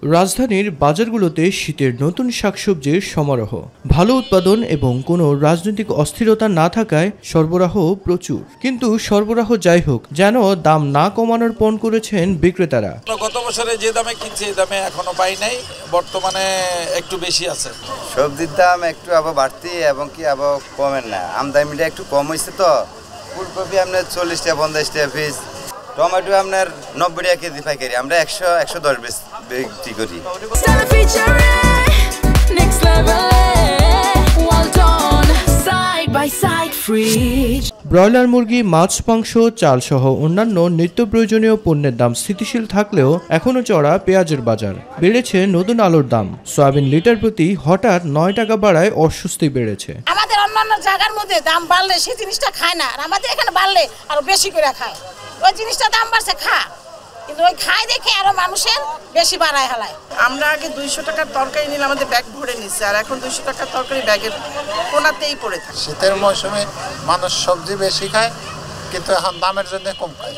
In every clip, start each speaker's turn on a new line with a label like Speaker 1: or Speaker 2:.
Speaker 1: রাজধানীর বাজারগুলোতে শীতের নতুন শাকসবজির সমারোহ, ভালো উৎপাদন এবং কোনো রাজনৈতিক অস্থিরতা না থাকায় সরবরাহ প্রচুর। কিন্তু সরবরাহ যাই হোক, যেন দাম না কমানোর পণ করেছেন বিক্রেতারা।
Speaker 2: গত বছরে যে দামে কিনছে এই দামে এখনো পাই নাই, বর্তমানে একটু বেশি আছে।
Speaker 3: সবজির দাম একটু আবার বাড়তি এবং কি আবার কমেন না, আমদানিটা একটু কম হয়েছে। তো ফুলকপি আপনার 40 টাকা 50 টাকা পিস, টমেটো আপনার 90 টাকা কেজি পাইকারি, আমরা 100-110 বিক্রি করি।
Speaker 1: ব্রয়লার মুরগি, মাছ, মাংস, চাল সহ অন্যান্য নিত্য প্রয়োজনীয় পণ্যের দাম স্থিতিশীল থাকলেও এখনো চড়া পেঁয়াজের বাজার। বেড়েছে নতুন আলুর দাম। সয়াবিন লিটার প্রতি হঠাৎ 9 টাকা বাড়ায় অস্বস্তি বেড়েছে।
Speaker 4: আমাদের অন্যান্য জায়গার মধ্যে দাম বাড়লে সেই জিনিসটা খায় না, আর আমাদের এখানে বাড়লে আরো বেশি করে খায়। ওই জিনিসটা দাম বাড়ছে কিন্তু ওই খাই দেখে আরো মানুষের বেশি বাড়ায় হালায়।
Speaker 5: আমরা আগে 200 টাকার তরকারি নিলে আমাদের ব্যাগ ভরে নিচ্ছে, আর এখন 200 টাকার তরকারি ব্যাগের কোনাতেই পড়ে থাকে।
Speaker 6: শীতের মৌসুমে মানুষ সবজি বেশি খায়, কিন্তু এখন দামের জন্য কম খায়।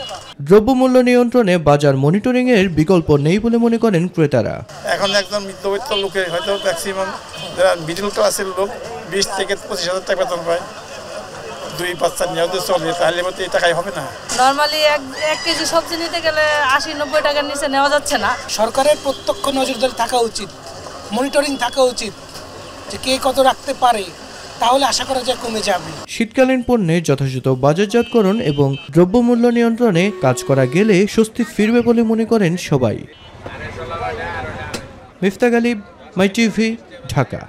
Speaker 1: দ্রব্যমূল্য নিয়ন্ত্রণে বাজার মনিটরিং এর বিকল্প নেই বলে মনে করেন ক্রেতারা।
Speaker 6: এখন একজন মধ্যবিত্ত লোকের হয়তো ম্যাক্সিমাম যারা মিডল ক্লাসের লোক 20 থেকে 25 হাজার টাকা বেতন পায়, 2 বাচ্চা নিয়েও তো চলে, তাহলে এই টাকাই হবে না।
Speaker 7: নরমালি এক কেজি সবজি নিতে গেলে 80-90 টাকার নিচে নেওয়া যাচ্ছে না।
Speaker 8: সরকারের প্রত্যক্ষ নজরদারি থাকা উচিত, মনিটরিং থাকা উচিত, যে কে কত রাখতে পারে, তাহলে আশা করা যায় কমে যাবে।
Speaker 1: শীতকালীন পণ্যের যথাযথ বাজারজাতকরণ এবং দ্রব্যমূল্য নিয়ন্ত্রণে কাজ করা গেলে স্বস্তি ফিরবে বলে মনে করেন সবাই। মিফতা গালিব, মাই টিভি, ঢাকা।